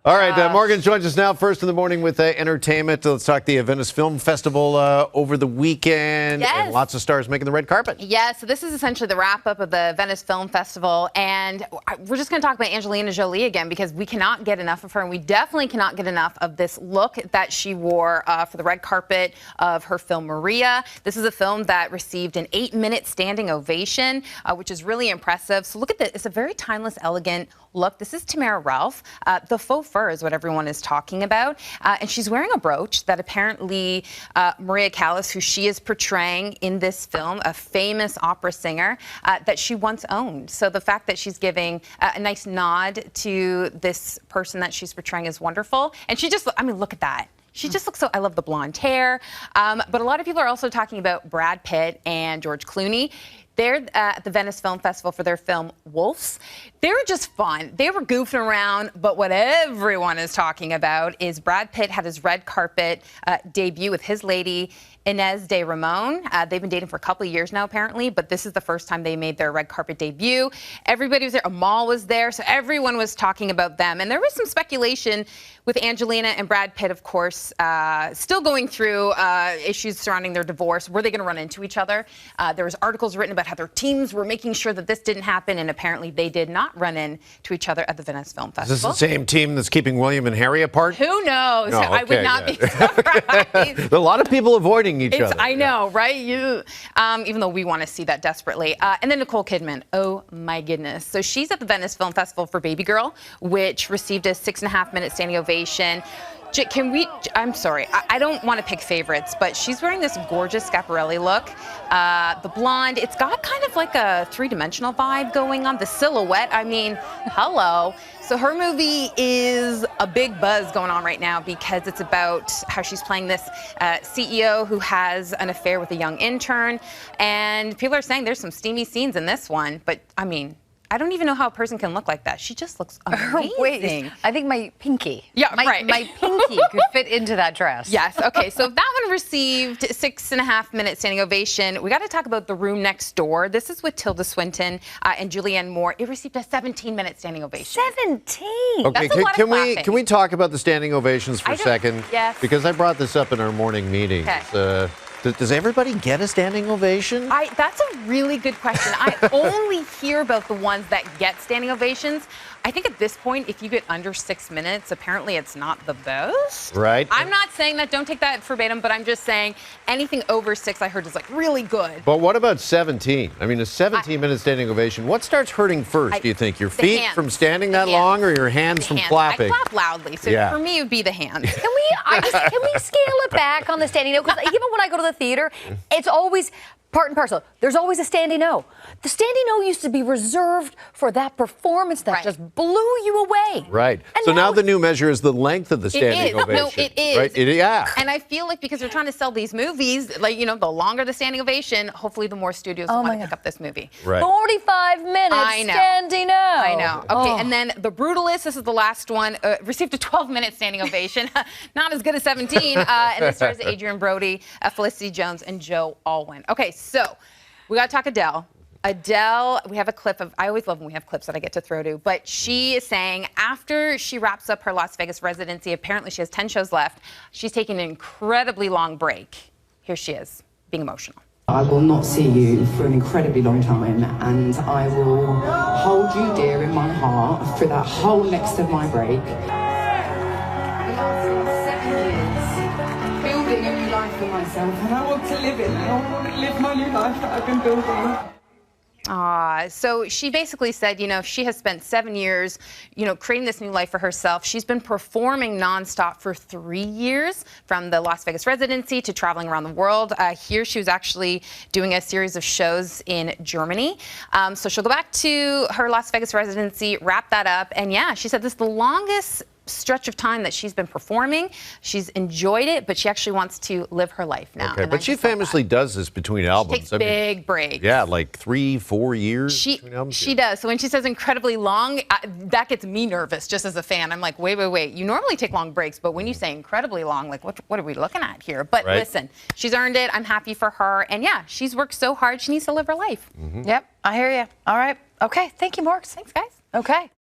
All right, Morgan joins us now first in the morning with entertainment. Let's talk the Venice Film Festival over the weekend. Yes. And lots of stars making the red carpet. Yeah, so this is essentially the wrap-up of the Venice Film Festival. And we're just going to talk about Angelina Jolie again because we cannot get enough of her. And we definitely cannot get enough of this look that she wore for the red carpet of her film Maria. This is a film that received an 8-minute standing ovation, which is really impressive. So look at this. It's a very timeless, elegant look. This is Tamara Ralph. The faux fur is what everyone is talking about. And she's wearing a brooch that apparently Maria Callas, who she is portraying in this film, a famous opera singer, that she once owned. So the fact that she's giving a nice nod to this person that she's portraying is wonderful. And she just, I mean, look at that. She just looks so, I love the blonde hair. But a lot of people are also talking about Brad Pitt and George Clooney. They're at the Venice Film Festival for their film Wolves. They were just fun. They were goofing around, but what everyone is talking about is Brad Pitt had his red carpet debut with his lady, Inez de Ramon. They've been dating for a couple of years now, apparently, but this is the first time they made their red carpet debut. Everybody was there. Amal was there, so everyone was talking about them. And there was some speculation with Angelina and Brad Pitt, of course, still going through issues surrounding their divorce. Were they going to run into each other? There was articles written about how their teams were making sure that this didn't happen, and apparently they did not run into each other at the Venice Film Festival. Is this the same team that's keeping William and Harry apart? Who knows? No, okay, I would not be surprised. A lot of people avoiding each other. I know, right? Even though we want to see that desperately. And then Nicole Kidman. Oh, my goodness. So she's at the Venice Film Festival for Baby Girl, which received a 6.5-minute standing ovation. Can we, I'm sorry, I don't want to pick favorites, but she's wearing this gorgeous Schiaparelli look. The blonde, it's got kind of like a three-dimensional vibe going on. The silhouette, I mean, hello. So her movie is a big buzz going on right now because it's about how she's playing this CEO who has an affair with a young intern. And people are saying there's some steamy scenes in this one, but I mean, I don't even know how a person can look like that. She just looks amazing. Wait, I think my pinky. Yeah, right. My pinky could fit into that dress. Yes. Okay. So that one received 6.5-minute standing ovation. We got to talk about The Room Next Door. This is with Tilda Swinton and Julianne Moore. It received a 17-minute standing ovation. 17. Okay. That's a lot of clapping. Can we talk about the standing ovations for a second? Yes. Because I brought this up in our morning meetings. Okay. Does everybody get a standing ovation? That's a really good question. I only hear about the ones that get standing ovations. I think at this point, if you get under 6 minutes, apparently it's not the best. Right. I'm not saying that, don't take that verbatim, but I'm just saying anything over 6 I heard is like really good. But what about 17? I mean, a 17-minute standing ovation. What starts hurting first, do you think? Your feet from standing that long or your hands from clapping? I clap loudly, so for me it would be the hands. Can we scale it back on the standing O? Because even when I go to the theater, it's always part and parcel. There's always a standing O. The standing O used to be reserved for that performance that just blew you away. Right. And so now the new measure is the length of the standing ovation. No, it is. Right? Yeah. And I feel like because they're trying to sell these movies, like, you know, the longer the standing ovation, hopefully the more studios want to pick up this movie. Right. 45 minutes standing O. I know. Okay, and then The Brutalist, this is the last one, received a 12-minute standing ovation. Not as good as 17. And this stars Adrian Brody, Felicity Jones, and Joe Alwyn. Okay, so we got to talk Adele. Adele, we have a clip of, I always love when we have clips that I get to throw to, but she is saying after she wraps up her Las Vegas residency, apparently she has 10 shows left, she's taking an incredibly long break. Here she is, being emotional. I will not see you for an incredibly long time, and I will hold you dear in my heart for that whole next of my break. 7 years building a new life for myself, and I want to live it, and I want to live my new life that I've been building. So she basically said, you know, she has spent 7 years, you know, creating this new life for herself. She's been performing nonstop for 3 years, from the Las Vegas residency to traveling around the world. Here she was actually doing a series of shows in Germany. So she'll go back to her Las Vegas residency, wrap that up. And yeah, she said this is the longest stretch of time that she's been performing. She's enjoyed it, but she actually wants to live her life now. Okay, but she famously does this between albums. She takes big breaks. Yeah, like 3-4 years. She does. So when she says incredibly long, that gets me nervous just as a fan. I'm like, wait. You normally take long breaks, but when you say incredibly long, like what are we looking at here? But listen, she's earned it. I'm happy for her. And yeah, she's worked so hard. She needs to live her life. Yep, I hear you. All right. Okay, thank you, Marks. Thanks, guys. Okay.